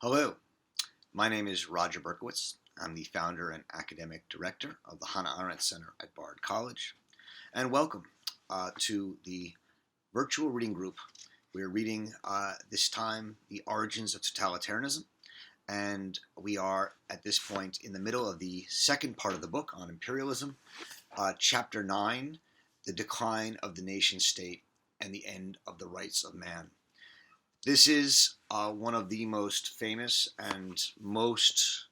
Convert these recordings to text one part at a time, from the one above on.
Hello, my name is Roger Berkowitz. I'm the founder and academic director of the Hannah Arendt Center at Bard College. And welcome to the virtual reading group. We're reading this time The Origins of Totalitarianism. And we are at this point in the middle of the second part of the book on imperialism, chapter 9, The Decline of the Nation-State and the End of the Rights of Man. This is one of the most famous and most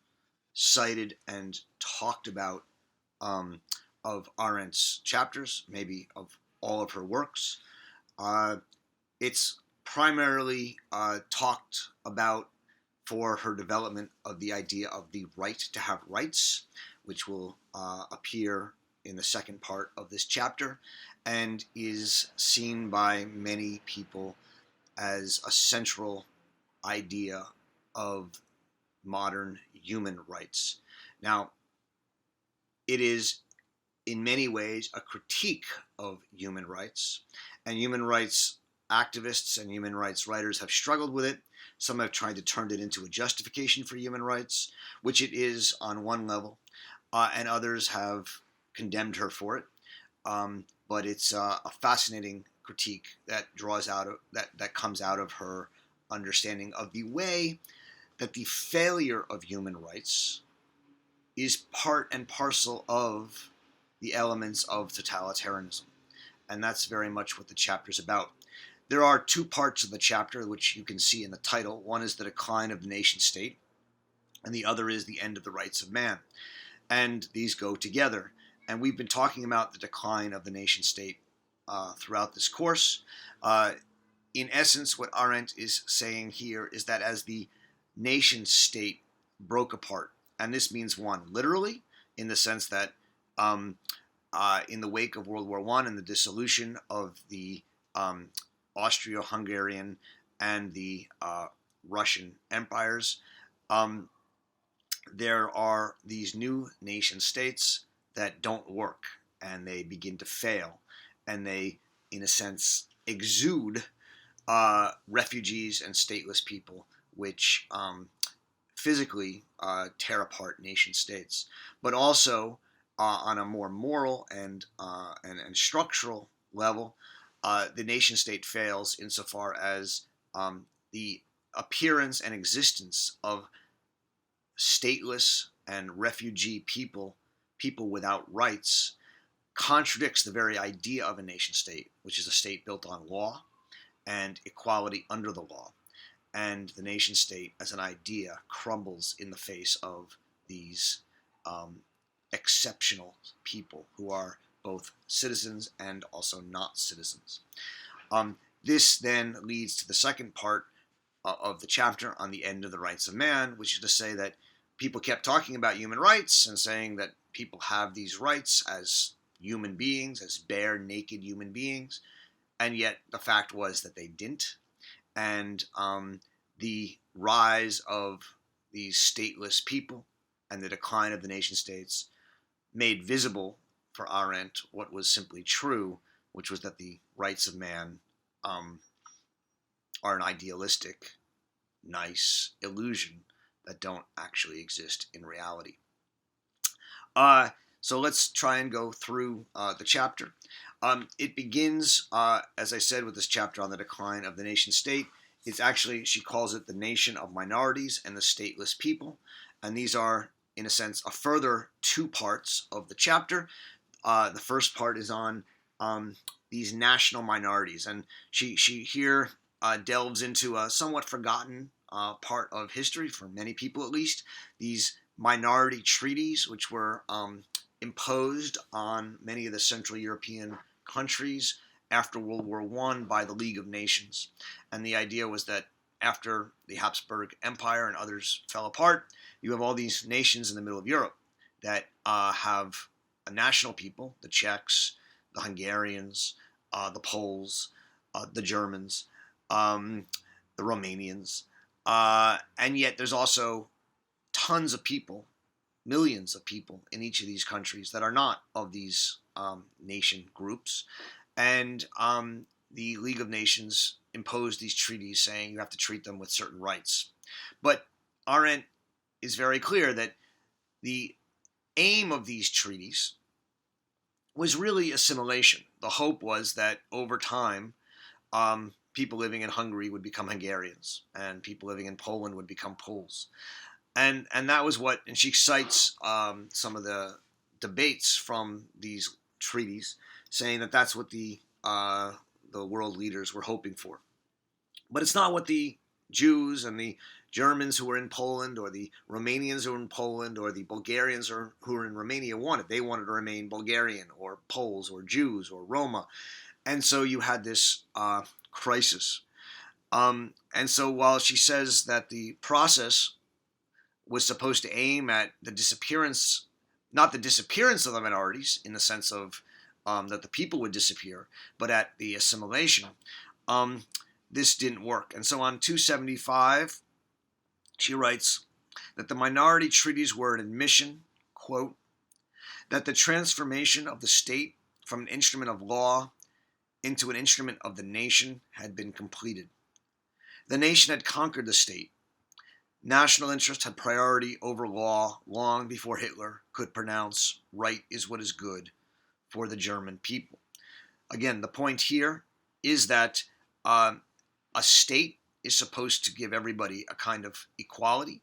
cited and talked about of Arendt's chapters, maybe of all of her works. It's primarily talked about for her development of the idea of the right to have rights, which will appear in the second part of this chapter, and is seen by many people as a central idea of modern human rights. Now, it is in many ways a critique of human rights, and human rights activists and human rights writers have struggled with it. Some have tried to turn it into a justification for human rights, which it is on one level, and others have condemned her for it. But it's a fascinating critique that draws out of that comes out of her understanding of the way that the failure of human rights is part and parcel of the elements of totalitarianism. And that's very much what the chapter is about. There are two parts of the chapter, which you can see in the title. One is the decline of the nation state, and the other is the end of the rights of man. And these go together. And we've been talking about the decline of the nation state throughout this course. In essence, what Arendt is saying here is that as the nation state broke apart, and this means one, literally, in the sense that in the wake of World War I and the dissolution of the Austro-Hungarian and the Russian empires, there are these new nation states that don't work, and they begin to fail, and they, in a sense, exude refugees and stateless people, which physically tear apart nation states, but also on a more moral and structural level, the nation state fails insofar as the appearance and existence of stateless and refugee people without rights, contradicts the very idea of a nation state, which is a state built on law and equality under the law. And the nation state as an idea crumbles in the face of these exceptional people who are both citizens and also not citizens. This then leads to the second part of the chapter on the end of the rights of man, which is to say that people kept talking about human rights and saying that people have these rights as human beings, as bare, naked human beings, and yet the fact was that they didn't. And the rise of these stateless people and the decline of the nation states made visible for Arendt what was simply true, which was that the rights of man are an idealistic, nice illusion that don't actually exist in reality. So let's try and go through the chapter. It begins, as I said, with this chapter on the decline of the nation state. It's actually, she calls it the nation of minorities and the stateless people. And these are, in a sense, a further two parts of the chapter. The first part is on these national minorities. And she here delves into a somewhat forgotten part of history, for many people at least, these minority treaties, which were imposed on many of the Central European countries after World War I by the League of Nations. And the idea was that after the Habsburg Empire and others fell apart, you have all these nations in the middle of Europe that have a national people, the Czechs, the Hungarians, the Poles, the Germans, the Romanians, and yet there's also tons of people, millions of people in each of these countries that are not of these nation groups. And the League of Nations imposed these treaties saying you have to treat them with certain rights. But Arendt is very clear that the aim of these treaties was really assimilation. The hope was that over time, people living in Hungary would become Hungarians, and people living in Poland would become Poles, and that was what. And she cites some of the debates from these treaties, saying that that's what the world leaders were hoping for. But it's not what the Jews and the Germans who were in Poland, or the Romanians who were in Poland, or the Bulgarians who were in Romania wanted. They wanted to remain Bulgarian, or Poles, or Jews, or Roma. And so you had this crisis. And so while she says that the process was supposed to aim at the disappearance, not the disappearance of the minorities in the sense of that the people would disappear, but at the assimilation, this didn't work. And so on 275, she writes that the minority treaties were an admission, quote, that the transformation of the state from an instrument of law into an instrument of the nation had been completed. The nation had conquered the state. National interest had priority over law long before Hitler could pronounce right is what is good for the German people. Again, the point here is that a state is supposed to give everybody a kind of equality,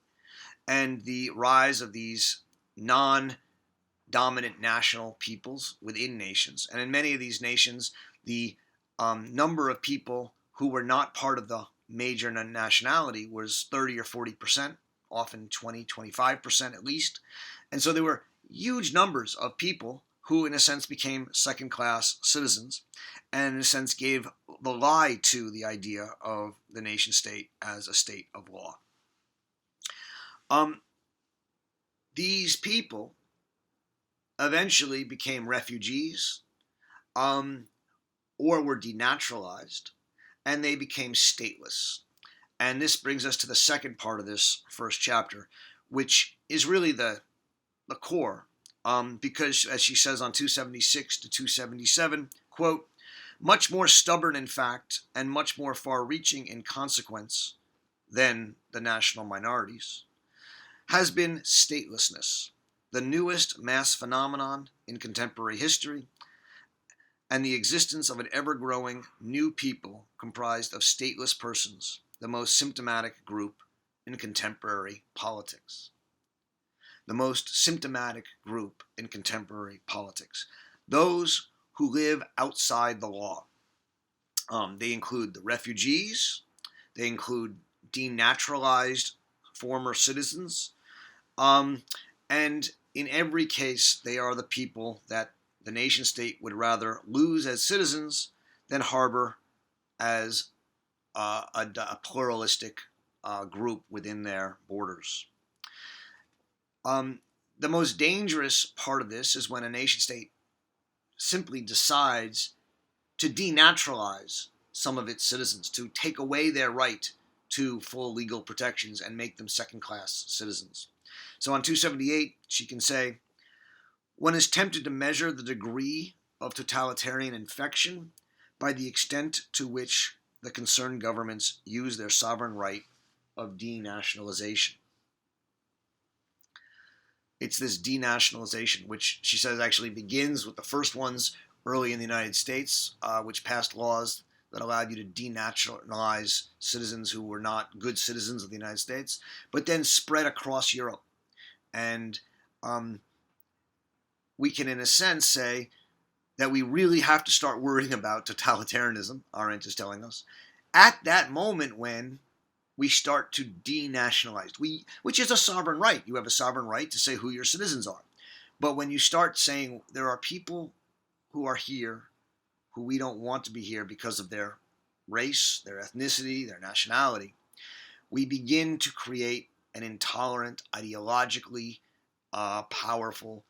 and the rise of these non-dominant national peoples within nations, and in many of these nations, the number of people who were not part of the major nationality was 30 or 40%, often 20, 25% at least. And so there were huge numbers of people who, in a sense, became second-class citizens, and in a sense gave the lie to the idea of the nation-state as a state of law. These people eventually became refugees, or were denaturalized, and they became stateless. And this brings us to the second part of this first chapter, which is really the core, because, as she says on 276 to 277, quote, much more stubborn in fact and much more far-reaching in consequence than the national minorities has been statelessness, the newest mass phenomenon in contemporary history, and the existence of an ever-growing new people comprised of stateless persons, the most symptomatic group in contemporary politics. The most symptomatic group in contemporary politics. Those who live outside the law. They include the refugees. They include denaturalized former citizens. And in every case, they are the people that the nation state would rather lose as citizens than harbor as a pluralistic group within their borders. The most dangerous part of this is when a nation state simply decides to denaturalize some of its citizens, to take away their right to full legal protections and make them second-class citizens. So on 278, she can say, one is tempted to measure the degree of totalitarian infection by the extent to which the concerned governments use their sovereign right of denationalization. It's this denationalization, which she says actually begins with the first ones early in the United States, which passed laws that allowed you to denationalize citizens who were not good citizens of the United States, but then spread across Europe. And we can, in a sense, say that we really have to start worrying about totalitarianism, Arendt is telling us, at that moment when we start to denationalize, which is a sovereign right. You have a sovereign right to say who your citizens are. But when you start saying there are people who are here who we don't want to be here because of their race, their ethnicity, their nationality, we begin to create an intolerant, ideologically powerful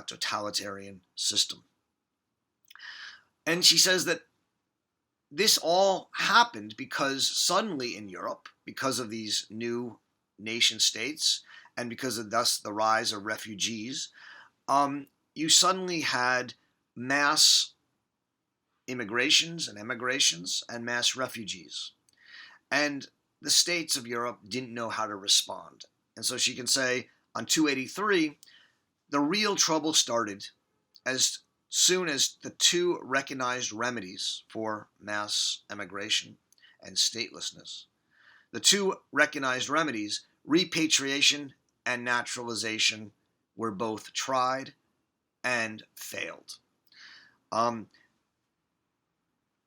totalitarian system. And she says that this all happened because suddenly in Europe, because of these new nation states, and because of thus the rise of refugees, you suddenly had mass immigrations and emigrations and mass refugees. And the states of Europe didn't know how to respond. And so she can say on 283, the real trouble started as soon as the two recognized remedies for mass emigration and statelessness, the two recognized remedies, repatriation and naturalization, were both tried and failed.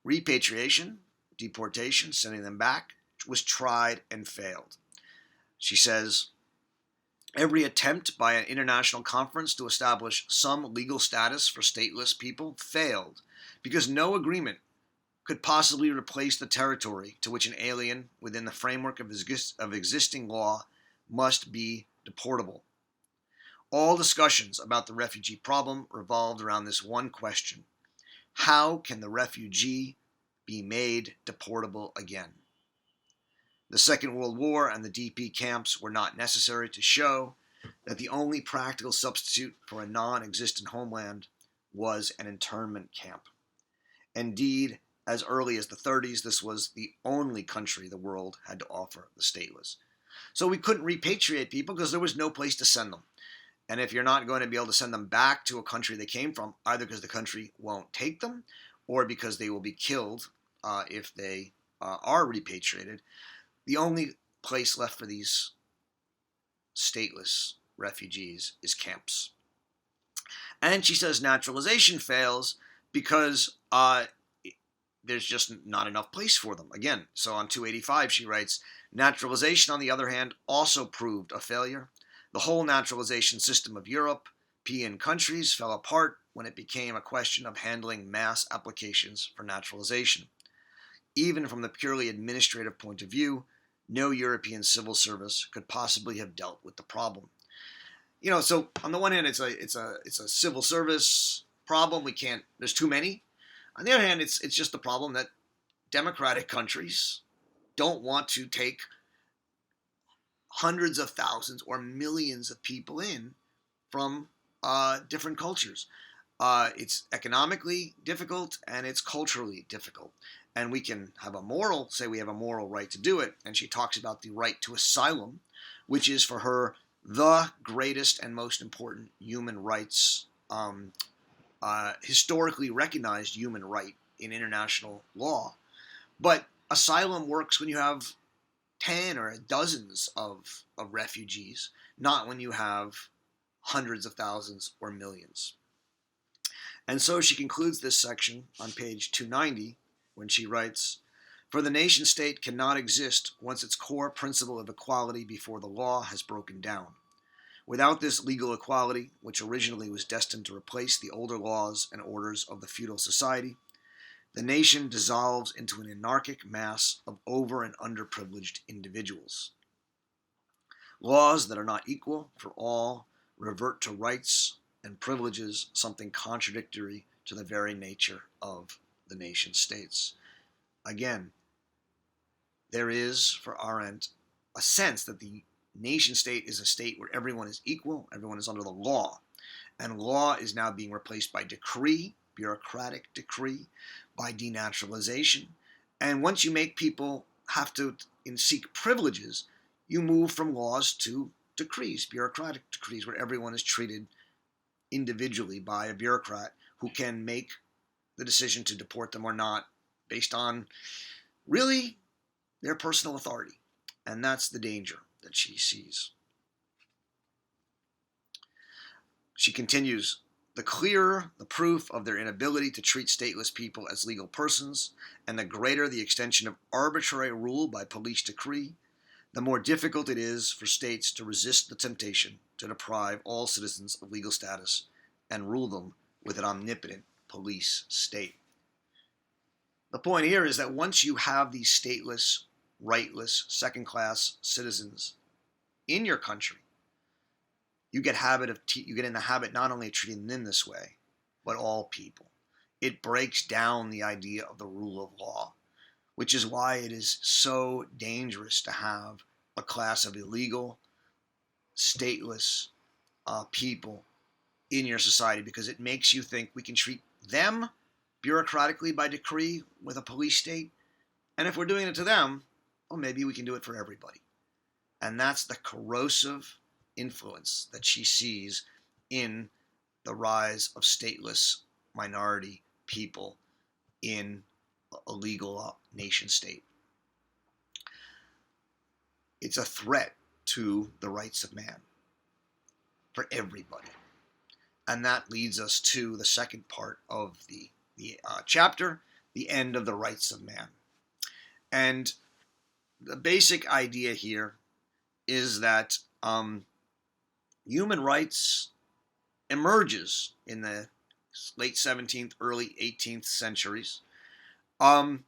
Repatriation, deportation, sending them back, was tried and failed. She says, every attempt by an international conference to establish some legal status for stateless people failed because no agreement could possibly replace the territory to which an alien within the framework of existing law must be deportable. All discussions about the refugee problem revolved around this one question: how can the refugee be made deportable again? The Second World War and the DP camps were not necessary to show that the only practical substitute for a non-existent homeland was an internment camp. Indeed, as early as the 30s, this was the only country the world had to offer the stateless. So we couldn't repatriate people because there was no place to send them. And if you're not going to be able to send them back to a country they came from, either because the country won't take them or because they will be killed if they are repatriated, the only place left for these stateless refugees is camps. And she says naturalization fails because there's just not enough place for them. Again, so on 285 she writes, naturalization, on the other hand, also proved a failure. The whole naturalization system of European countries fell apart when it became a question of handling mass applications for naturalization. Even from the purely administrative point of view, no European civil service could possibly have dealt with the problem. So on the one hand, it's a civil service problem. There's too many. On the other hand, it's just the problem that democratic countries don't want to take hundreds of thousands or millions of people in from different cultures. It's economically difficult and it's culturally difficult. And we can have a moral right to do it. And she talks about the right to asylum, which is for her the greatest and most important human rights, historically recognized human right in international law. But asylum works when you have 10 or dozens of refugees, not when you have hundreds of thousands or millions. And so she concludes this section on page 290 when she writes, for the nation state cannot exist once its core principle of equality before the law has broken down. Without this legal equality, which originally was destined to replace the older laws and orders of the feudal society, the nation dissolves into an anarchic mass of over and underprivileged individuals. Laws that are not equal for all revert to rights and privileges, something contradictory to the very nature of the nation states. Again, there is, for Arendt, a sense that the nation state is a state where everyone is equal, everyone is under the law, and law is now being replaced by decree, bureaucratic decree, by denaturalization. And once you make people have to seek privileges, you move from laws to decrees, bureaucratic decrees, where everyone is treated individually by a bureaucrat who can make the decision to deport them or not based on really their personal authority. And that's the danger that she sees. She continues, the clearer the proof of their inability to treat stateless people as legal persons, and the greater the extension of arbitrary rule by police decree, the more difficult it is for states to resist the temptation to deprive all citizens of legal status and rule them with an omnipotent police state. The point here is that once you have these stateless, rightless, second-class citizens in your country, you get in the habit not only of treating them this way, but all people. It breaks down the idea of the rule of law, which is why it is so dangerous to have a class of illegal, stateless people in your society, because it makes you think we can treat them bureaucratically by decree with a police state, and if we're doing it to them, well, maybe we can do it for everybody. And that's the corrosive influence that she sees in the rise of stateless minority people in a legal nation state. It's a threat to the rights of man for everybody. And that leads us to the second part of the chapter, the end of the rights of man. And the basic idea here is that human rights emerges in the late 17th, early 18th centuries. Late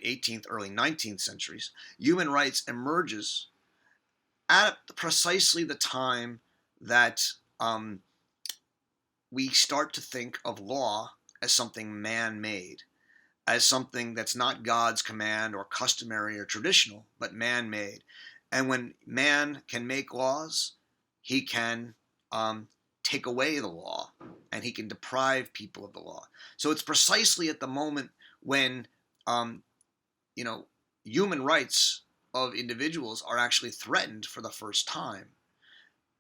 18th, early 19th centuries. Human rights emerges at precisely the time that we start to think of law as something man-made, as something that's not God's command or customary or traditional, but man-made. And when man can make laws, he can take away the law, and he can deprive people of the law. So it's precisely at the moment when human rights of individuals are actually threatened for the first time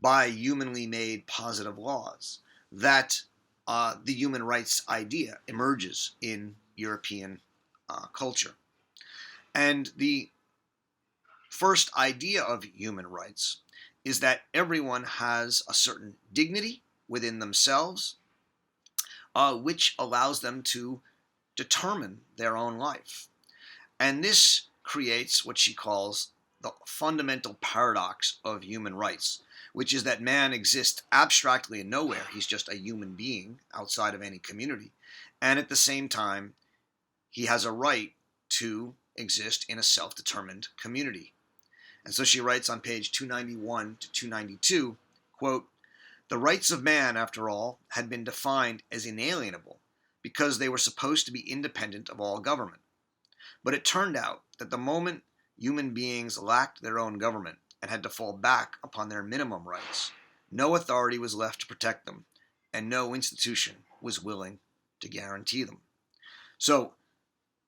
by humanly made positive laws that the human rights idea emerges in European culture. And the first idea of human rights is that everyone has a certain dignity within themselves, which allows them to determine their own life. And this creates what she calls the fundamental paradox of human rights, which is that man exists abstractly in nowhere. He's just a human being outside of any community. And at the same time, he has a right to exist in a self-determined community. And so she writes on page 291 to 292, quote, "The rights of man, after all, had been defined as inalienable because they were supposed to be independent of all government. But it turned out that the moment human beings lacked their own government and had to fall back upon their minimum rights, no authority was left to protect them, and no institution was willing to guarantee them." So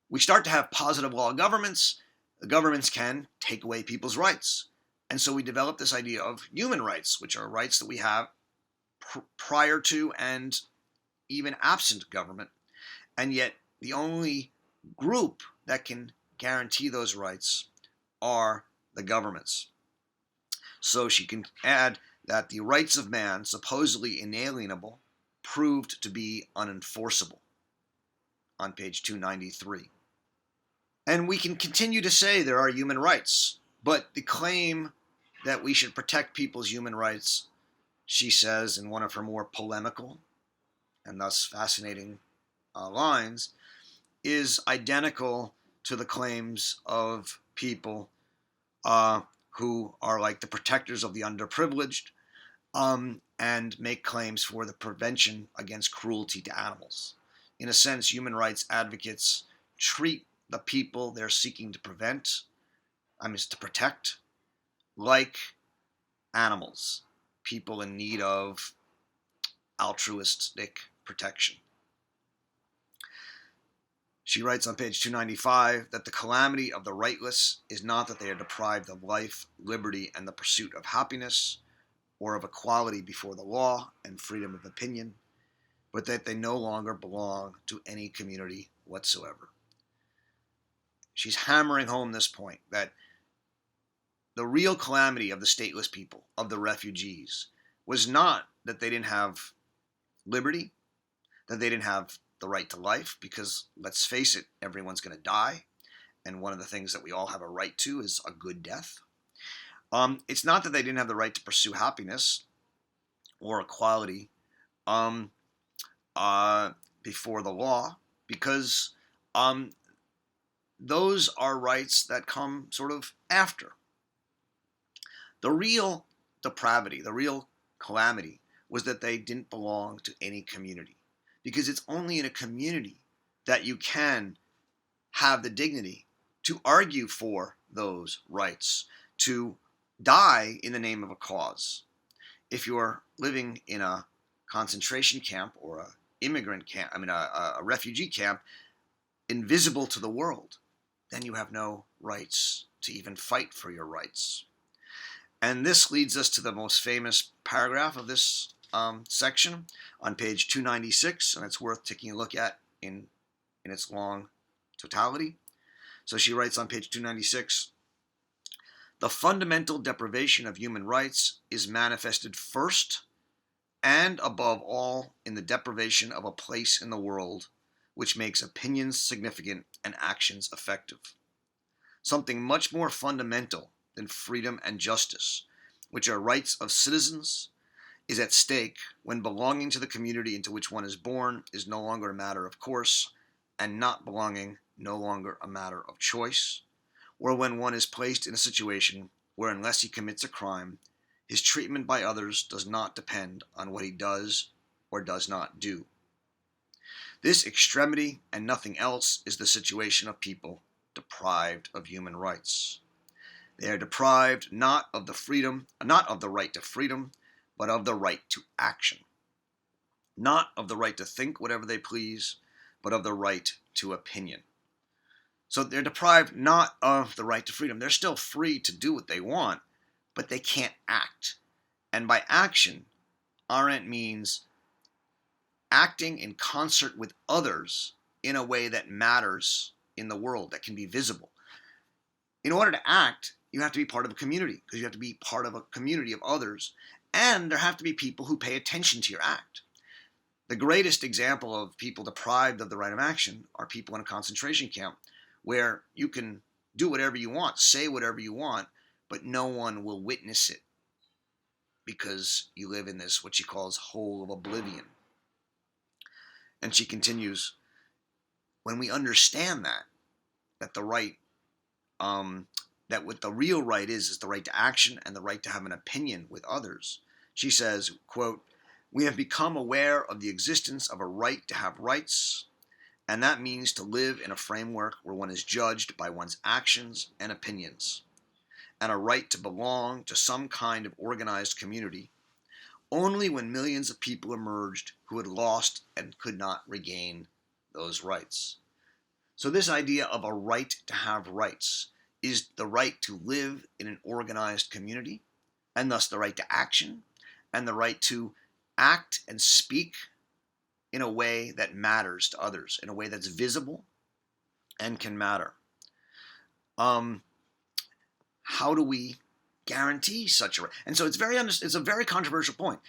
we start to have positive law governments. The governments can take away people's rights. And so we develop this idea of human rights, which are rights that we have prior to and even absent government. And yet the only group that can guarantee those rights are the governments. So she can add that the rights of man, supposedly inalienable, proved to be unenforceable on page 293. And we can continue to say there are human rights, but the claim that we should protect people's human rights, she says in one of her more polemical and thus fascinating lines, is identical to the claims of people who are like the protectors of the underprivileged and make claims for the prevention against cruelty to animals. In a sense, human rights advocates treat the people they're seeking to to protect, like animals, people in need of altruistic protection. She writes on page 295 that the calamity of the rightless is not that they are deprived of life, liberty, and the pursuit of happiness, or of equality before the law and freedom of opinion, but that they no longer belong to any community whatsoever. She's hammering home this point, that the real calamity of the stateless people, of the refugees, was not that they didn't have liberty, that they didn't have the right to life, because let's face it, everyone's going to die, and one of the things that we all have a right to is a good death. It's not that they didn't have the right to pursue happiness or equality before the law, because those are rights that come sort of after. The real depravity, the real calamity, was that they didn't belong to any community. Because it's only in a community that you can have the dignity to argue for those rights, to die in the name of a cause. If you're living in a concentration camp or a refugee camp, invisible to the world, then you have no rights to even fight for your rights. And this leads us to the most famous paragraph of this section on page 296, and it's worth taking a look at in its long totality. So she writes on page 296, "The fundamental deprivation of human rights is manifested first and above all in the deprivation of a place in the world which makes opinions significant and actions effective. Something much more fundamental than freedom and justice, which are rights of citizens, is at stake when belonging to the community into which one is born is no longer a matter of course, and not belonging no longer a matter of choice, or when one is placed in a situation where unless he commits a crime, his treatment by others does not depend on what he does or does not do. This extremity and nothing else is the situation of people deprived of human rights. They are deprived not of the right to freedom, but of the right to action. Not of the right to think whatever they please, but of the right to opinion." So they're deprived not of the right to freedom. They're still free to do what they want, but they can't act. And by action, Arendt means acting in concert with others in a way that matters in the world, that can be visible. In order to act, you have to be part of a community, because you have to be part of a community of others, and there have to be people who pay attention to your act. The greatest example of people deprived of the right of action are people in a concentration camp, where you can do whatever you want, say whatever you want, but no one will witness it because you live in this, what she calls, hole of oblivion. And she continues, when we understand that the right, that what the real right is the right to action and the right to have an opinion with others, she says, quote, "We have become aware of the existence of a right to have rights, and that means to live in a framework where one is judged by one's actions and opinions, and a right to belong to some kind of organized community, only when millions of people emerged who had lost and could not regain those rights." So this idea of a right to have rights is the right to live in an organized community, and thus the right to action, and the right to act and speak in a way that matters to others, in a way that's visible and can matter. How do we guarantee such a right? And so it's a very controversial point.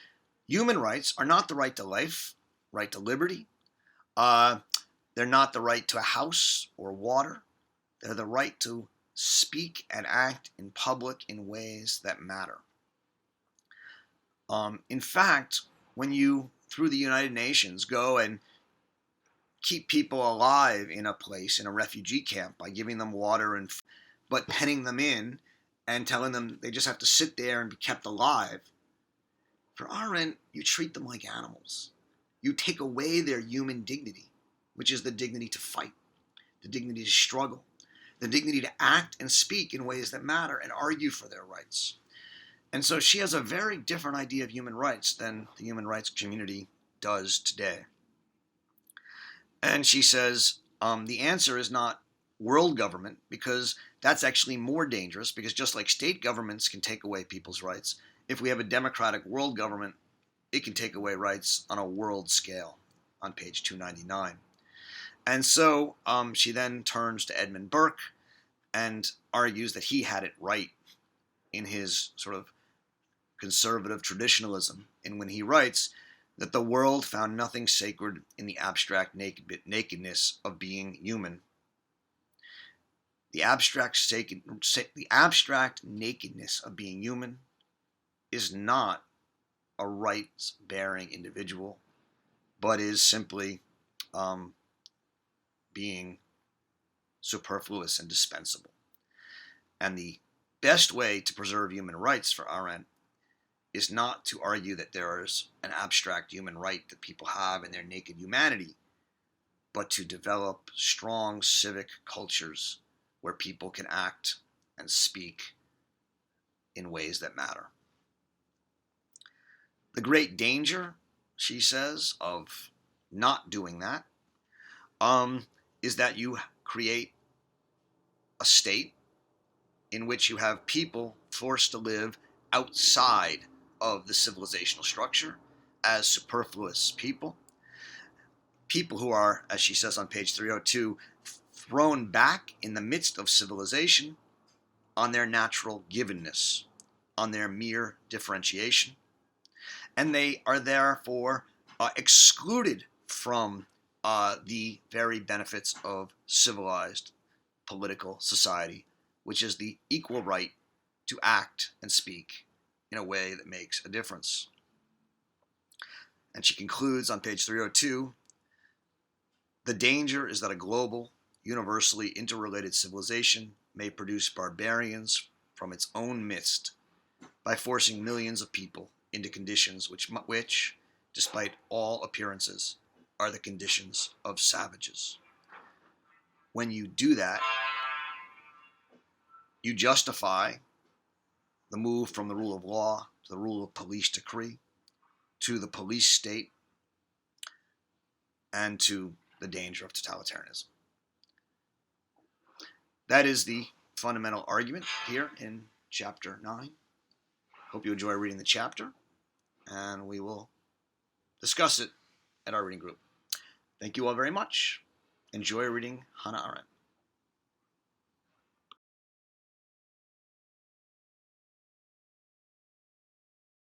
Human rights are not the right to life, right to liberty. They're not the right to a house or water. They're the right to speak and act in public in ways that matter. In fact, when you, through the United Nations, go and keep people alive in a place, in a refugee camp, by giving them water but penning them in and telling them they just have to sit there and be kept alive, for Arendt, you treat them like animals. You take away their human dignity, which is the dignity to fight, the dignity to struggle, the dignity to act and speak in ways that matter and argue for their rights. And so she has a very different idea of human rights than the human rights community does today. And she says the answer is not world government, because that's actually more dangerous, because just like state governments can take away people's rights, if we have a democratic world government, it can take away rights on a world scale, on page 299. And so she then turns to Edmund Burke and argues that he had it right in his sort of conservative traditionalism, and when he writes that the world found nothing sacred in the abstract nakedness of being human. The abstract nakedness of being human is not a rights-bearing individual, but is simply being superfluous and dispensable. And the best way to preserve human rights for Arendt is not to argue that there is an abstract human right that people have in their naked humanity, but to develop strong civic cultures where people can act and speak in ways that matter. The great danger, she says, of not doing that is that you create a state in which you have people forced to live outside of the civilizational structure as superfluous people, people who are, as she says on page 302, thrown back in the midst of civilization on their natural givenness, on their mere differentiation, and they are therefore excluded from the very benefits of civilized political society, which is the equal right to act and speak in a way that makes a difference. And she concludes on page 302, the danger is that a global, universally interrelated civilization may produce barbarians from its own midst by forcing millions of people into conditions which, despite all appearances, are the conditions of savages. When you do that, you justify the move from the rule of law to the rule of police decree, to the police state, and to the danger of totalitarianism. That is the fundamental argument here in chapter 9. Hope you enjoy reading the chapter, and we will discuss it at our reading group. Thank you all very much. Enjoy reading Hannah Arendt.